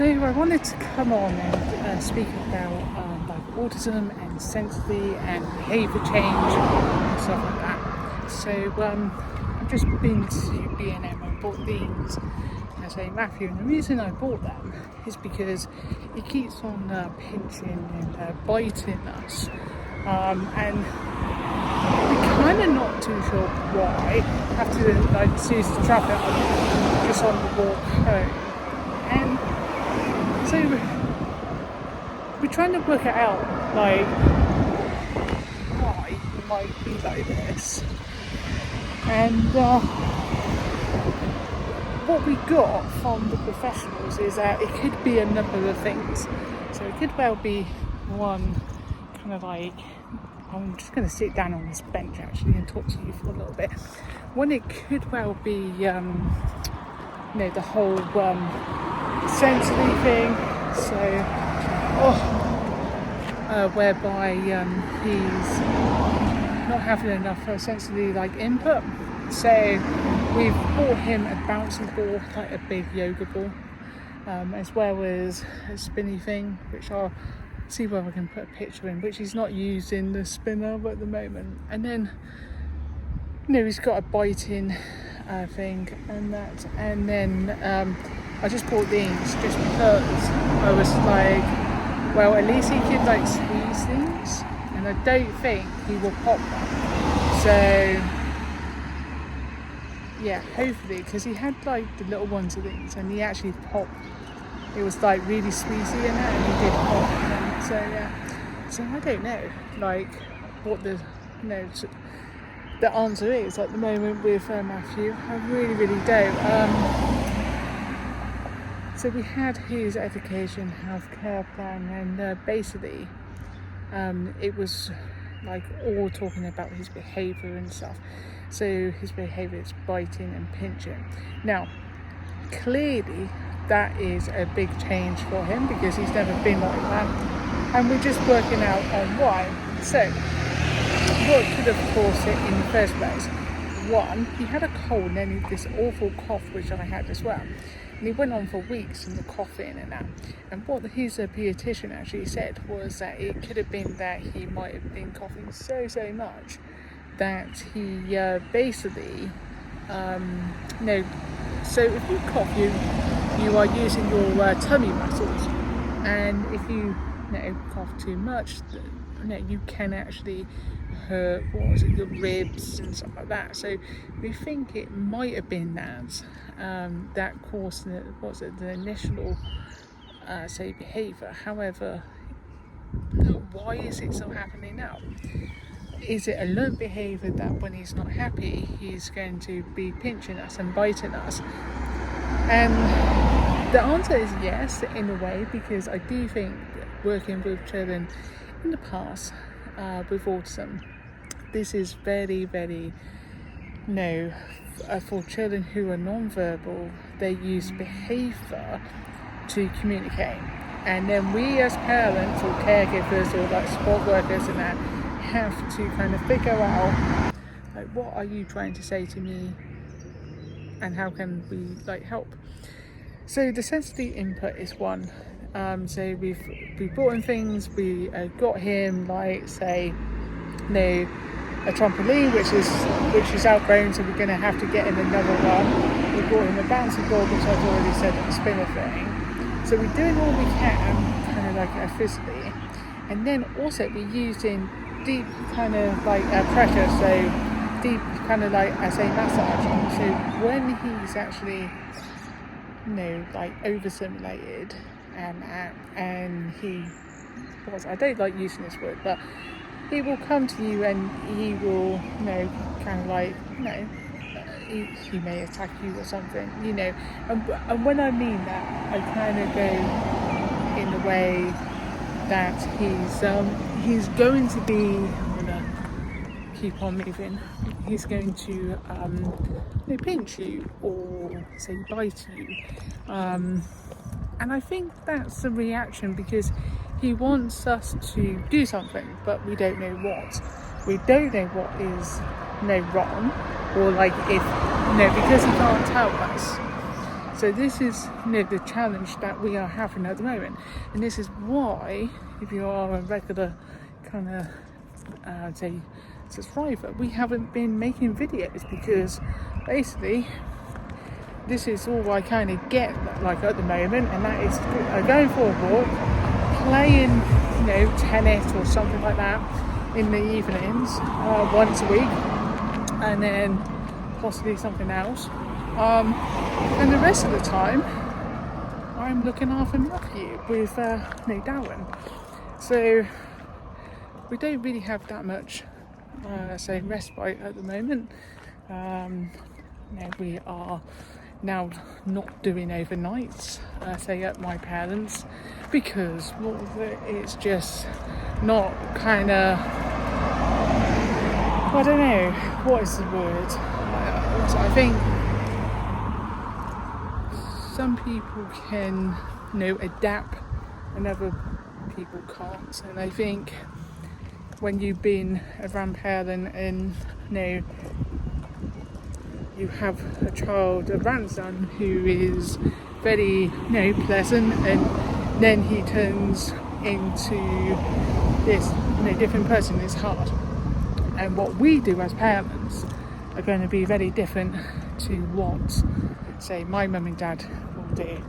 So I wanted to come on and speak about like autism and sensory and behaviour change and stuff like that. So I've just been to B&M and bought these as a Matthew, and the reason I bought them is because he keeps on pinching and biting us, and we're kind of not too sure why. I have to like seize the traffic just on the walk home, and so we're trying to work it out, like why it might be like this. And what we got from the professionals is that it could be a number of things. So it could well be one, kind of like, I'm just going to sit down on this bench actually and talk to you for a little bit. One, it could well be, the whole sensory thing. So, whereby he's not having enough sensory like input. So we've bought him a bouncy ball, like a big yoga ball, as well as a spinny thing, which I'll see whether I can put a picture in, which he's not using the spinner at the moment. And then, he's got a biting thing and that. And then I just bought these just because I was like, well, at least he could like squeeze things, and I don't think he will pop them. So yeah, hopefully, because he had like the little ones of these and he actually popped. It was like really squeezy in that, and he did pop them. So yeah, so I don't know like what the the answer is at the moment with Matthew. I really don't. So we had his education healthcare plan, and basically it was like all talking about his behaviour and stuff. So his behaviour is biting and pinching. Now, clearly that is a big change for him because he's never been like that, and we're just working out on why. So what could have caused it in the first place? One, he had a cold and then this awful cough, which I had as well. And he went on for weeks and the coughing and that. And what his paediatrician actually said was that it could have been that he might have been coughing so much that he basically, so if you cough, you are using your tummy muscles. And if you cough too much, you can actually hurt your ribs and stuff like that. So we think it might have been that caused the initial behaviour. However, why is it still happening now? Is it a learned behaviour that when he's not happy he's going to be pinching us and biting us? And the answer is yes, in a way, because I do think that working with children in the past with autism, this is very for children who are non-verbal, they use behaviour to communicate, and then we as parents or caregivers or like support workers and that have to kind of figure out like, what are you trying to say to me and how can we like help. So the sensory input is one. So we've brought in things. We got him like say a trampoline which is outgrown, so we're going to have to get him another one. We brought him a bouncy ball, which I've already said, a spinner thing. So we're doing all we can, kind of like physically, and then also we're using deep kind of like pressure, so deep kind of like I say massage. So when he's actually like overstimulated and he I don't like using this word, but he will come to you and he will kind of like he may attack you or something, and when I mean that, I kind of go in the way that he's going to be, I'm gonna keep on moving, he's going to pinch you or say bite you, and I think that's the reaction because he wants us to do something, but we don't know what. We don't know what is wrong, or like if because he can't tell us. So this is the challenge that we are having at the moment, and this is why, if you are a regular kind of say subscriber, we haven't been making videos, because basically this is all I kind of get like at the moment, and that is going for a walk, playing tennis or something like that in the evenings once a week, and then possibly something else, and the rest of the time I'm looking after Matthew with Darren. So we don't really have that much say respite at the moment. We are now not doing overnights say at my parents', because it's just not kind of, I don't know what is the word. I think some people can adapt and other people can't, and I think when you've been a grandparent and you have a child, a grandson who is very pleasant, and then he turns into this different person, it's hard. And what we do as parents are going to be very different to what, say, my mum and dad will do,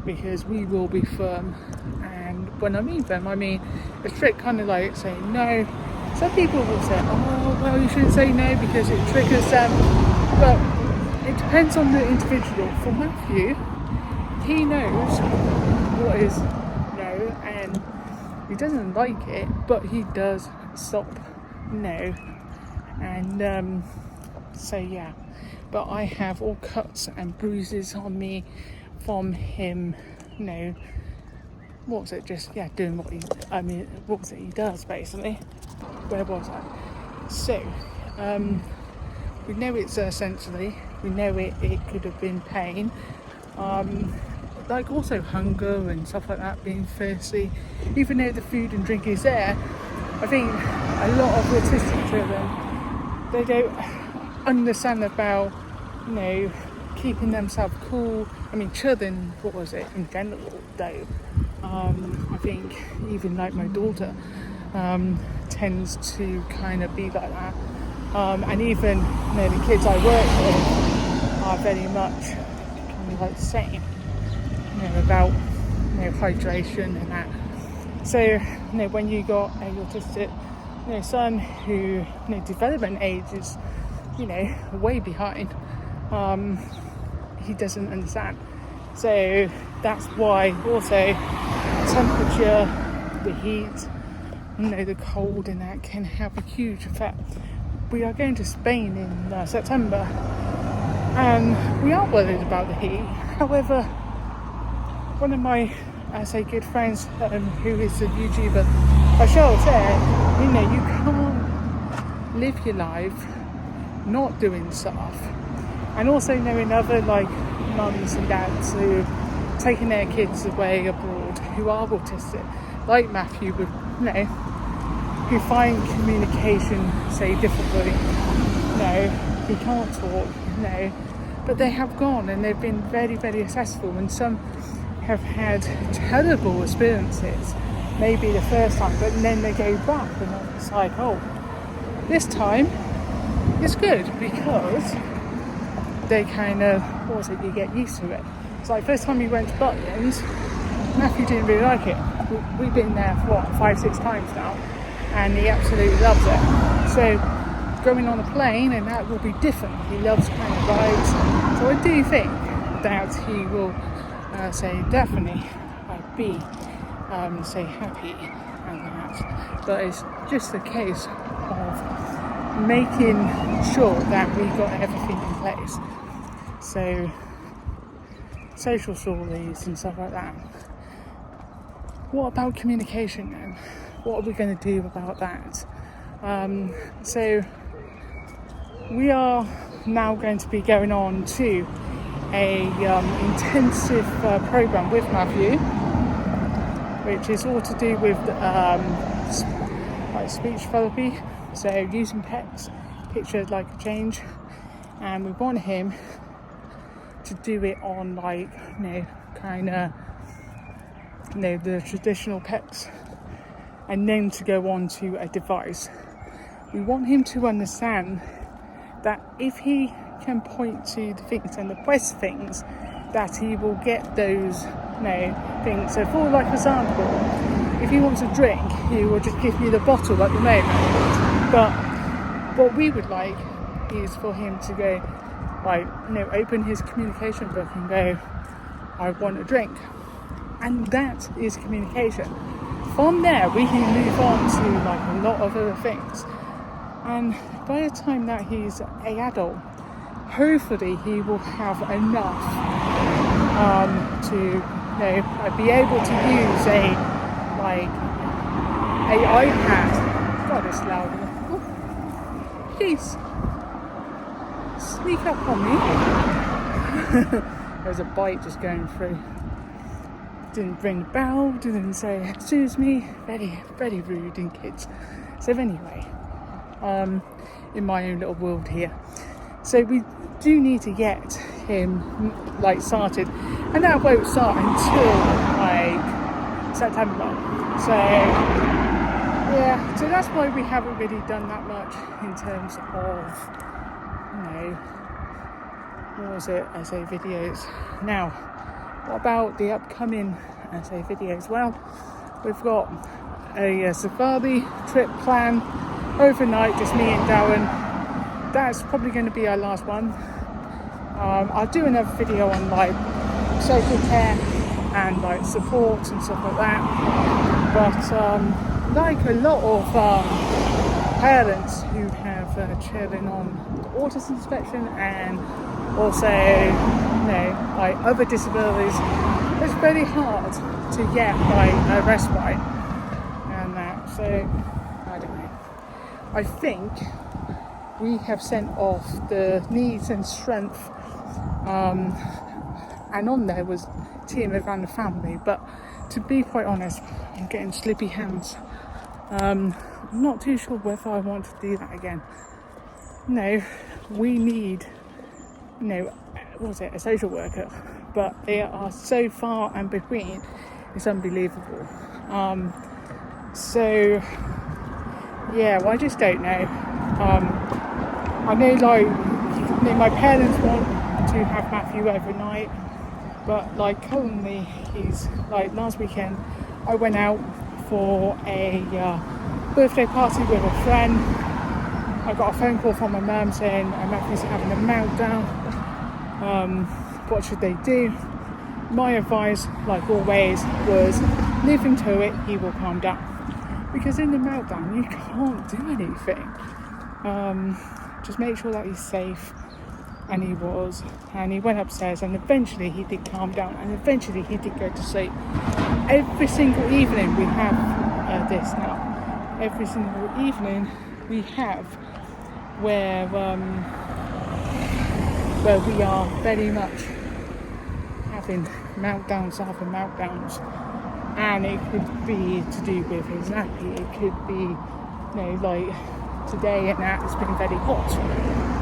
because we will be firm. And when I mean firm, I mean a strict kind of like saying no. Some people will say, oh, well, you shouldn't say no because it triggers them. But it depends on the individual. For Matthew, he knows what is no, and he doesn't like it, but he does stop no. And so yeah, but I have all cuts and bruises on me from him, what was it, just doing what he does basically. Where was I? So we know it's essentially, we know it could have been pain, like also hunger and stuff like that, being thirsty. Even though the food and drink is there, I think a lot of autistic children, they don't understand about keeping themselves cool. I mean, children, what was it in general though, I think even like my daughter tends to kind of be like that, and even the kids I work with are very much kind of like the same, about hydration and that. So when you got a autistic son who development age is way behind, he doesn't understand. So that's why also temperature, the heat, the cold and that can have a huge effect. We are going to Spain in September, and we are worried about the heat. However, one of my good friends who is a YouTuber, Michelle, said you can't live your life not doing stuff. And also knowing other mums and dads who are taking their kids away abroad who are autistic, like Matthew, with who find communication difficult. He can't talk, but they have gone and they've been very, very successful, and some have had terrible experiences, maybe the first time, but then they go back and it's like, oh, this time it's good, because they kind of, you get used to it. It's like first time we went to Butlins, Matthew didn't really like it. We've been there for 5-6 times now, and he absolutely loves it. So going on a plane, and that will be different. He loves kind of rides. So I do think that he will definitely be happy and that. But it's just a case of making sure that we got everything in place. So social stories and stuff like that. What about communication then? What are we going to do about that? So we are now going to be going on to a intensive program with Matthew, which is all to do with speech therapy, so using PECs, picture like a change, and we want him to do it on like, you know, kind of, you know, the traditional pecs, and then to go on to a device. We want him to understand that if he can point to the things and the press things, that he will get those, you know, things. So for like example, if he wants a drink, he will just give me the bottle at the moment. But what we would like is for him to go, like, you know, open his communication book and go, I want a drink. And that is communication. From there, we can move on to like a lot of other things. And by the time that he's an adult, hopefully he will have enough to, you know, be able to use a iPad. God, it's loud. Oh, please sneak up on me. There's a bike just going through. Didn't ring the bell, didn't say excuse me. Very, very rude in kids. So anyway, in my own little world here. So we do need to get him like started, and that won't start until like September. So yeah, so that's why we haven't really done that much in terms of, you know, what was it, essay videos. Now, what about the upcoming essay videos? Well, we've got a safari trip planned overnight, just me and Darren. That's probably going to be our last one. I'll do another video on like social care and like support and stuff like that. But like a lot of parents who have children on the autism spectrum and also, you know, like other disabilities, it's very hard to get like a respite and that. So I don't know. I think we have sent off the needs and strength, and on there was team around the family. But to be quite honest, I'm getting slippy hands. I'm not too sure whether I want to do that again. No, we need, you know, what was it, a social worker, but they are so far and between, it's unbelievable. So yeah, well, I just don't know. I know, like, you know, my parents want to have Matthew overnight, but like currently he's like, last weekend I went out for a birthday party with a friend. I got a phone call from my mum saying Matthew's having a meltdown. What should they do? My advice, like always, was leave him to it, he will calm down. Because in the meltdown you can't do anything. Just make sure that he's safe, and he was, and he went upstairs, and eventually he did calm down, and eventually he did go to sleep. Every single evening we have this now. Every single evening we have where we are very much having meltdowns after meltdowns, and it could be to do with his nappy. It could be, you know, like today and that it's been very hot.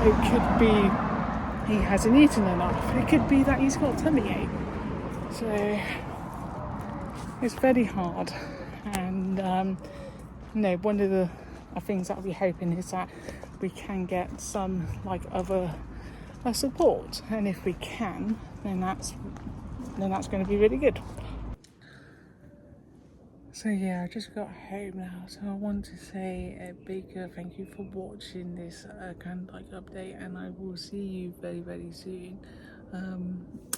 It could be he hasn't eaten enough. It could be that he's got tummy ache. So it's very hard. And you know, one of the things that we're hoping is that we can get some like other support, and if we can, then that's going to be really good. So yeah, I just got home now, so I want to say a big thank you for watching this kind of like update, and I will see you very, very soon.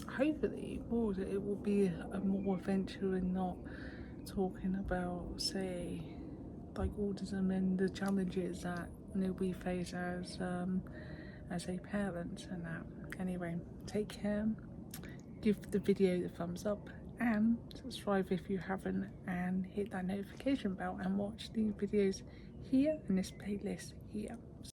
Hopefully it will be a more adventure and not talking about, say, like autism and the challenges that, you know, we face as a parent and that. Anyway, take care, give the video the thumbs up, and subscribe if you haven't, and hit that notification bell and watch the videos here in this playlist here.